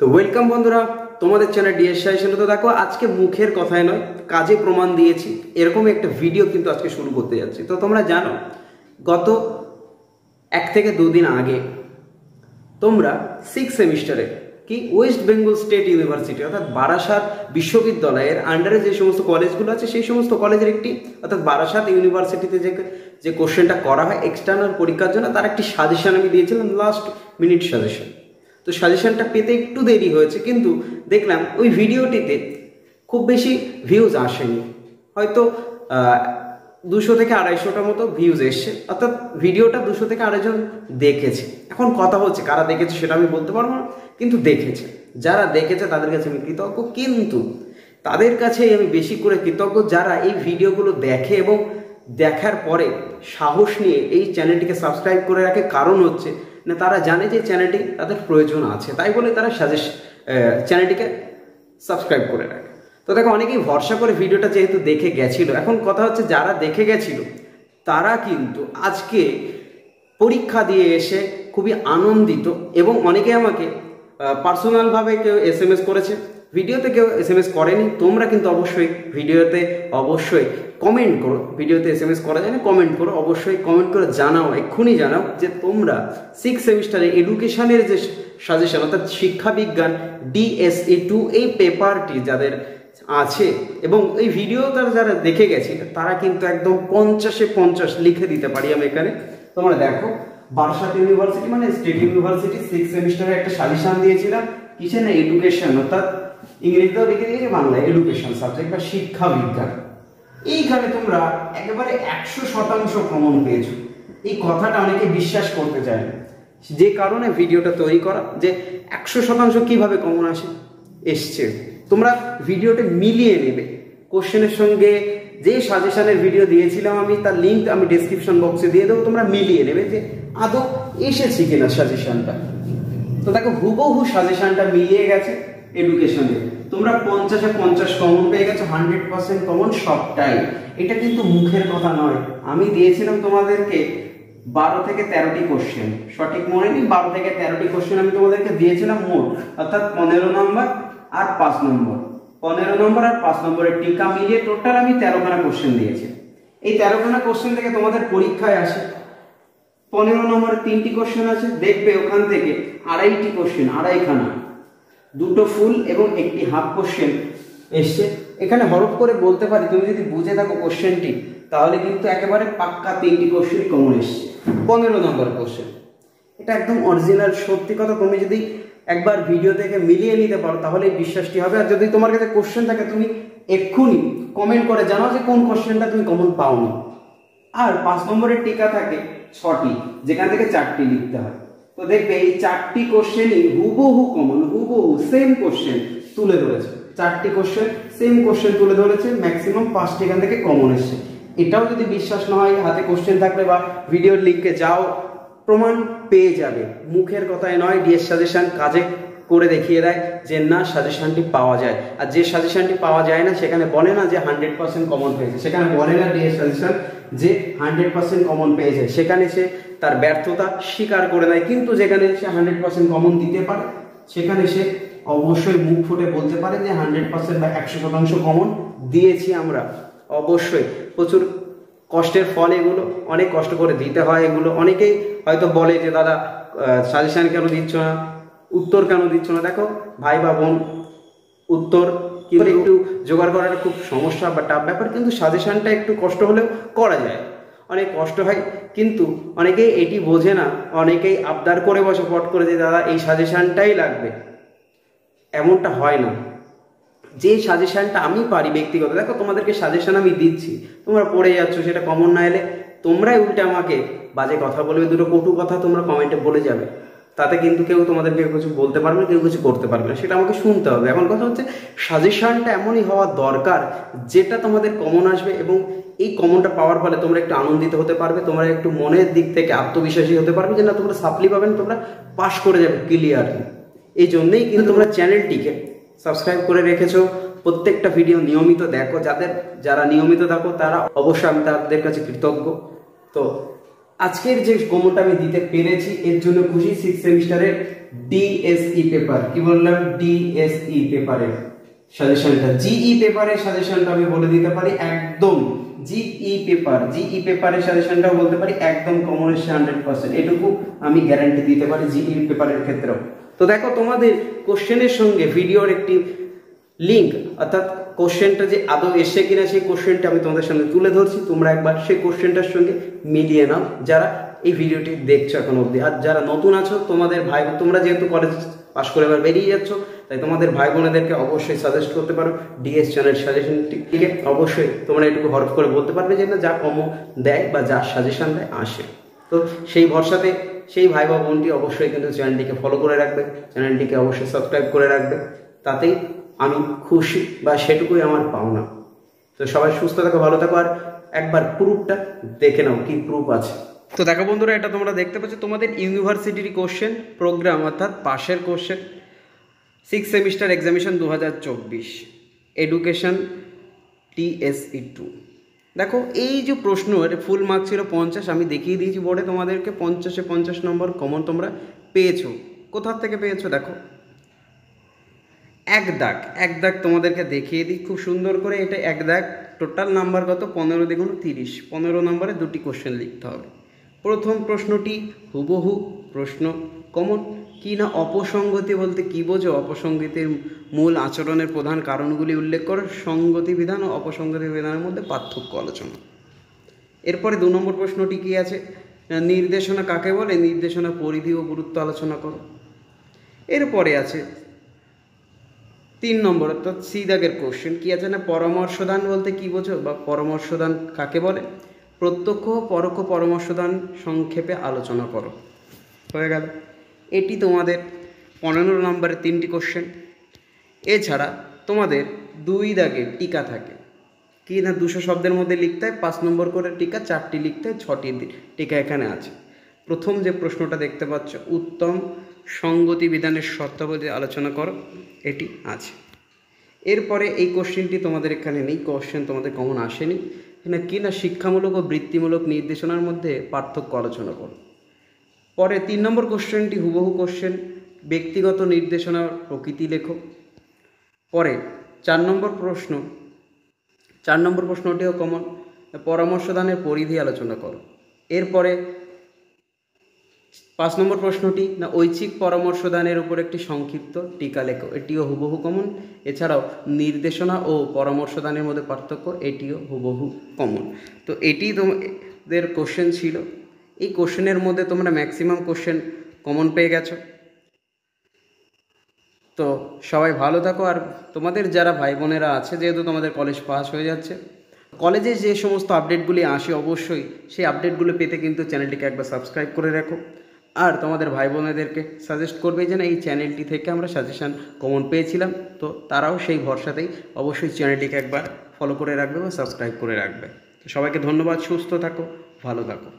তো ওয়েলকাম বন্ধুরা, তোমাদের চ্যানেল ডিএস সাজেশন। তো দেখো, আজকে মুখের কথায় নয়, কাজে প্রমাণ দিয়েছি এরকম একটা ভিডিও কিন্তু আজকে শুরু করতে যাচ্ছি। তো তোমরা জানো, গত 1 থেকে 2 দিন আগে তোমরা 6 সেমিস্টারে কি ওয়েস্ট বেঙ্গল স্টেট ইউনিভার্সিটি অর্থাৎ বারাসাত বিশ্ববিদ্যালয়ের আন্ডারে যে সমস্ত কলেজগুলো আছে সেই সমস্ত কলেজের একটি অর্থাৎ বারাসাত ইউনিভার্সিটিতে যে কোশ্চেনটা করা হয় এক্সটার্নাল পরীক্ষার জন্য, তার একটি সাজেশন আমি দিয়েছিলাম, লাস্ট মিনিট সাজেশন। তো সাজেশনটা পেতে একটু দেরি হয়েছে, কিন্তু দেখলাম ওই ভিডিওটিতে খুব বেশি ভিউজ আসেনি, হয়তো 200 থেকে 250টার মতো ভিউজ এসছে, অর্থাৎ ভিডিওটা 200 থেকে 250 জন দেখেছে। এখন কথা হচ্ছে কারা দেখেছে সেটা আমি বলতে পারবো না, কিন্তু দেখেছে। যারা দেখেছে তাদের কাছে আমি কৃতজ্ঞ, কিন্তু তাদের কাছেই আমি বেশি করে কৃতজ্ঞ যারা এই ভিডিওগুলো দেখে এবং দেখার পরে সাহস নিয়ে এই চ্যানেলটিকে সাবস্ক্রাইব করে রাখে। কারণ হচ্ছে না, তারা জানে যে চ্যানেলটি তাদের প্রয়োজন আছে, তাই বলে তারা চ্যানেলটিকে সাবস্ক্রাইব করে রাখে। তো দেখো, অনেকেই ভরসা করে ভিডিওটা যেহেতু দেখে গেছিল, এখন কথা হচ্ছে যারা দেখে গেছিল তারা কিন্তু আজকে পরীক্ষা দিয়ে এসে খুবই আনন্দিত, এবং অনেকে আমাকে পার্সোনালভাবে কেউ SMS করেছে, ভিডিওতে কেউ SMS করেনি। তোমরা কিন্তু অবশ্যই ভিডিওতে অবশ্যই কমেন্ট করো, ভিডিওতে SMS করা যায় না, কমেন্ট করো, অবশ্যই কমেন্ট করে জানাও, এক্ষুনি জানাও যে তোমরা 6 সেমিস্টারে এডুকেশনের যে সাজেশন অর্থাৎ শিক্ষা বিজ্ঞান DSE 2 এই পেপারটি যাদের আছে এবং এই ভিডিও যারা দেখে গেছে তারা কিন্তু একদম 50-এ 50 লিখে দিতে পারি আমি এখানে। তোমরা দেখো, বারাসাত ইউনিভার্সিটি মানে স্টেট ইউনিভার্সিটি 6 সেমিস্টারে একটা সাজেশন দিয়েছিলাম, কিসে না এডুকেশন, অর্থাৎ ইংরেজিতেও লিখে দিয়েছে, বাংলায় এডুকেশন সাবজেক্ট বা শিক্ষা বিজ্ঞান। এইখানে তোমরা একেবারে 100% কমন পেয়েছো। এই কথাটা অনেকে বিশ্বাস করতে চায় না, যে কারণে ভিডিওটা তৈরি করা, যে 100% কিভাবে কমন এসছে। তোমরা ভিডিওটা মিলিয়ে নেবে কোশ্চেনের সঙ্গে, যে সাজেশনের ভিডিও দিয়েছিলাম আমি তার লিঙ্ক আমি ডেসক্রিপশন বক্সে দিয়ে দেবো, তোমরা মিলিয়ে নেবে যে আদৌ এসেছে কিনা সাজেশনটা। তো দেখো, হুবহু সাজেশনটা মিলিয়ে গেছে এডুকেশনে। তোমরা 50-এ 50 কমন পেয়ে গেছো, 100% কমন সবটাই। এটা কিন্তু মুখের কথা নয়, আমি দিয়েছিলাম তোমাদেরকে 12 থেকে 13টি কোশ্চেন, সঠিক মনে নেই, 12 থেকে 13টি কোশ্চেন আমি তোমাদেরকে দিয়েছিলাম মোট, অর্থাৎ 15 নম্বর আর 5 নম্বর, 15 নম্বর আর 5 নম্বরের টিকা মিলিয়ে টোটাল আমি 13খানা কোশ্চেন দিয়েছি। এই 13খানা কোশ্চেন থেকে তোমাদের পরীক্ষায় আসে 15 নম্বরের 3টি কোশ্চেন আছে, দেখবে ওখান থেকে 2.5টি কোশ্চেন, 2.5খানা, 2টো ফুল এবং 1টি হাফ কোশ্চেন এসছে। এখানে হরফ করে বলতে পারি, তুমি যদি বুঝে থাকো কোশ্চেনটি তাহলে কিন্তু একেবারে পাক্কা 3টি কোশ্চেন কমন এসছে 15 নম্বর কোশ্চেন। এটা একদম অরিজিনাল সত্যি কথা। তুমি যদি একবার ভিডিও থেকে মিলিয়ে নিতে পারো তাহলে এই বিশ্বাসটি হবে। আর যদি তোমার কাছে কোশ্চেন থাকে তুমি এক্ষুনি কমেন্ট করে জানাও যে কোন কোশ্চেনটা তুমি কমন পাওনি। আর 5 নম্বরের টিকা থাকে 6টি, যেখান থেকে 4টি লিখতে হয়। তো দেখবে এই 4টি কোশ্চেনই হুবহু কমন, হুবহু সেম কোশ্চেন তুলে ধরেছে, 4টি কোশ্চেন সেম কোশ্চেন তুলে ধরেছে, ম্যাক্সিমাম 5টি এখান থেকে কমন এসছে। এটাও যদি বিশ্বাস না হয়, হাতে কোশ্চেন থাকলে বা ভিডিওর লিঙ্কে যাও, প্রমাণ পেয়ে যাবে। মুখের কথায় নয়, ডিএস সাজেশন কাজে করে দেখিয়ে দেয় যে না, সাজেশনটি পাওয়া যায়। আর যে সাজেশনটি পাওয়া যায় না সেখানে বলে না যে 100% কমন পেয়েছে, সেখানে বলে না ডিএস সাজেশন যে 100% কমন পেয়েছে, সেখানে সে তার ব্যর্থতা স্বীকার করে নেয়। কিন্তু যেখানে সে 100% কমন দিতে পারে সেখানে সে অবশ্যই মুখ ফুটে বলতে পারে যে 100% বা 100% কমন দিয়েছি আমরা। অবশ্যই প্রচুর কষ্টের ফল এগুলো, অনেক কষ্ট করে দিতে হয় এগুলো। অনেকেই হয়তো বলে যে দাদা সাজেশন কেন দিচ্ছ না, উত্তর কেন দিচ্ছ না। দেখো ভাই বা বোন, উত্তর কিন্তু একটু জোগাড় করাটা খুব সমস্যা বা টাফ ব্যাপার, কিন্তু সাজেশনটা একটু কষ্ট হলেও করা যায়, অনেক কষ্ট হয়। কিন্তু অনেকেই এটি বোঝে না, অনেকেই আবদার করে বসে পট করে যে দাদা এই সাজেশনটাই লাগবে। এমনটা হয় না। যে সাজেশনটা আমি পারি ব্যক্তিগত, দেখো তোমাদেরকে সাজেশন আমি দিচ্ছি, তোমরা পড়ে যাচ্ছ, সেটা কমন না এলে তোমরাই উল্টে আমাকে বাজে কথা বলবে, দুটো কটু কথা তোমরা কমেন্টে বলে যাবে, তাতে কিন্তু কেউ তোমাদেরকে কিছু বলতে পারবে না, কেউ কিছু করতে পারবে না, সেটা আমাকে শুনতে হবে। এখন কথা হচ্ছে সাজেশনটা এমনই হওয়া দরকার যেটা তোমাদের কমন আসবে, এবং এই কমনটা পাওয়ার ফলে তোমরা একটু আনন্দিত হতে পারবে, তোমরা একটু মনের দিক থেকে আত্মবিশ্বাসী হতে পারবে যে না, তোমরা সাপ্লি পাবেন, তোমরা পাস করে যাবে ক্লিয়ারলি। এই জন্যই কিন্তু তোমরা চ্যানেলটিকে সাবস্ক্রাইব করে রেখেছো, প্রত্যেকটা ভিডিও নিয়মিত দেখো। যারা নিয়মিত দেখো তারা অবশ্যই আমি তাদের কাছে কৃতজ্ঞ। তো আজকের যে কমনটা আমি দিতে পেরেছি এর জন্য খুশি। 6 সেমিস্টারের ডিএসই পেপার, কি বললাম, ডিএসই পেপারের সাজেশনটা, জিই পেপারের সাজেশনটা আমি বলে দিতে পারি একদম জিই পেপারের সাজেশনটাও বলতে পারি একদম কমন এসে 100%, এটুকু আমি গ্যারান্টি দিতে পারি জিই পেপারের ক্ষেত্রেও। তো দেখো তোমাদের কোশ্চেনের সঙ্গে ভিডিওর একটি লিঙ্ক, অর্থাৎ কোশ্চেনটা যে আদৌ এসে কিনা সেই কোশ্চেনটা আমি তোমাদের সামনে তুলে ধরছি, তোমরা একবার সেই কোশ্চেনটার সঙ্গে মিলিয়ে নাও যারা এই ভিডিওটি দেখছো এখন অবধি। আর যারা নতুন আছো, তোমাদের ভাই, তোমরা যেহেতু কলেজ পাস করে এবার বেরিয়ে যাচ্ছ, তাই তোমাদের ভাই বোনেদেরকে অবশ্যই সাজেস্ট করতে পারো ডিএস চ্যানেল সাজেশনটিকে। অবশ্যই তোমরা এটুকু হরফ করে বলতে পারবে যে না, যা কমো দেয় বা যা সাজেশন দেয় আসে। তো সেই ভরসাতে সেই ভাই বা বোনটি অবশ্যই কিন্তু চ্যানেলটিকে ফলো করে রাখবে, চ্যানেলটিকে অবশ্যই সাবস্ক্রাইব করে রাখবে, তাতেই আমি খুশি বা সেটুকুই আমার পাওনা। তো সবাই সুস্থ থাকো, ভালো থাকো, আর একবার প্রুফটা দেখে নাও কি প্রুফ আছে। তো দেখো বন্ধুরা, এটা তোমরা দেখতে পাচ্ছ তোমাদের ইউনিভার্সিটির কোশ্চেন প্রোগ্রাম, অর্থাৎ পাশের কোশ্চেন 6 সেমিস্টার এক্সামিনেশন 2024 এডুকেশন টিএসই 2। দেখো এই যে প্রশ্ন, এর ফুল মার্ক ছিল 50, আমি দেখিয়ে দিয়েছি বোর্ডে তোমাদেরকে 50-এ 50 নম্বর কমন তোমরা পেয়েছো। কোথা থেকে পেয়েছো দেখো, এক দাগ তোমাদেরকে দেখিয়ে দিই খুব সুন্দর করে। এটা এক দাগ, টোটাল নাম্বার কত, 15 দ্বিগুণ 30, 15 নম্বরে দুটি কোশ্চেন লিখতে হবে। প্রথম প্রশ্নটি হুবহু প্রশ্ন কমন, কি না অপসঙ্গতি বলতে কি বোঝো, অপসঙ্গতির মূল আচরণের প্রধান কারণগুলি উল্লেখ করো, সঙ্গতি বিধান ও অপসঙ্গতি বিধানের মধ্যে পার্থক্য আলোচনা। এরপরে 2 নম্বর প্রশ্নটি কি আছে, নির্দেশনা কাকে বলে, নির্দেশনা পরিধি ও গুরুত্ব আলোচনা করো। এরপরে আছে 3 নম্বর, অর্থাৎ সি দাগের কোশ্চেন, কি আছে না পরামর্শদান বলতে কি বোঝো বা পরামর্শদান কাকে বলে, প্রত্যক্ষ ও পরোক্ষ পরামর্শদান সংক্ষেপে আলোচনা করো। হয়ে গেল, এটি তোমাদের 15 নম্বরের 3টি কোশ্চেন। এছাড়া তোমাদের 2 দাগে টিকা থাকে, কি না 200 শব্দের মধ্যে লিখতে হয়, 5 নম্বর করে টিকা, 4টি লিখতে হয়, 6টি টিকা এখানে আছে। প্রথম যে প্রশ্নটা দেখতে পাচ্ছ, উত্তম সঙ্গতি বিধানের শর্তাবলী আলোচনা করো, এটি আছে। এরপরে এই কোশ্চেনটি তোমাদের এখানে নেই, কোশ্চেন তোমাদের কমন আসেনি, না কি না শিক্ষামূলক ও বৃত্তিমূলক নির্দেশনার মধ্যে পার্থক্য আলোচনা করো। পরে 3 নম্বর কোশ্চেনটি হুবহু কোশ্চেন, ব্যক্তিগত নির্দেশনার প্রকৃতি লেখো। পরে 4 নম্বর প্রশ্নটিও কমন, পরামর্শদানের পরিধি আলোচনা করো। এরপরে 5 নম্বর প্রশ্নটি না ঐচ্ছিক পরামর্শদানের উপর একটি সংক্ষিপ্ত টিকা লেখো, এটিও হুবহু কমন। এছাড়াও নির্দেশনা ও পরামর্শদানের মধ্যে পার্থক্য, এটিও হুবহু কমন। তো এটি তোমাদের কোশ্চেন ছিল। এই কোশ্চেনের মধ্যে তোমরা ম্যাক্সিমাম কোশ্চেন কমন পেয়ে গেছো। তো সবাই ভালো থাকো, আর তোমাদের যারা ভাই বোনেরা আছে, যেহেতু তোমাদের কলেজ পাস হয়ে যাচ্ছে, কলেজে যে সমস্ত আপডেটগুলি আসে অবশ্যই সেই আপডেটগুলো পেতে কিন্তু চ্যানেলটিকে একবার সাবস্ক্রাইব করে রাখো। আর তোমাদের ভাই বোনেদেরকে সাজেস্ট করবে যে না, এই চ্যানেলটি থেকে আমরা সাজেশান কমন পেয়েছিলাম, তো তারাও সেই ভরসাতেই অবশ্যই চ্যানেলটিকে একবার ফলো করে রাখবে বা সাবস্ক্রাইব করে রাখবে। তো সবাইকে ধন্যবাদ, সুস্থ থাকো, ভালো থাকো।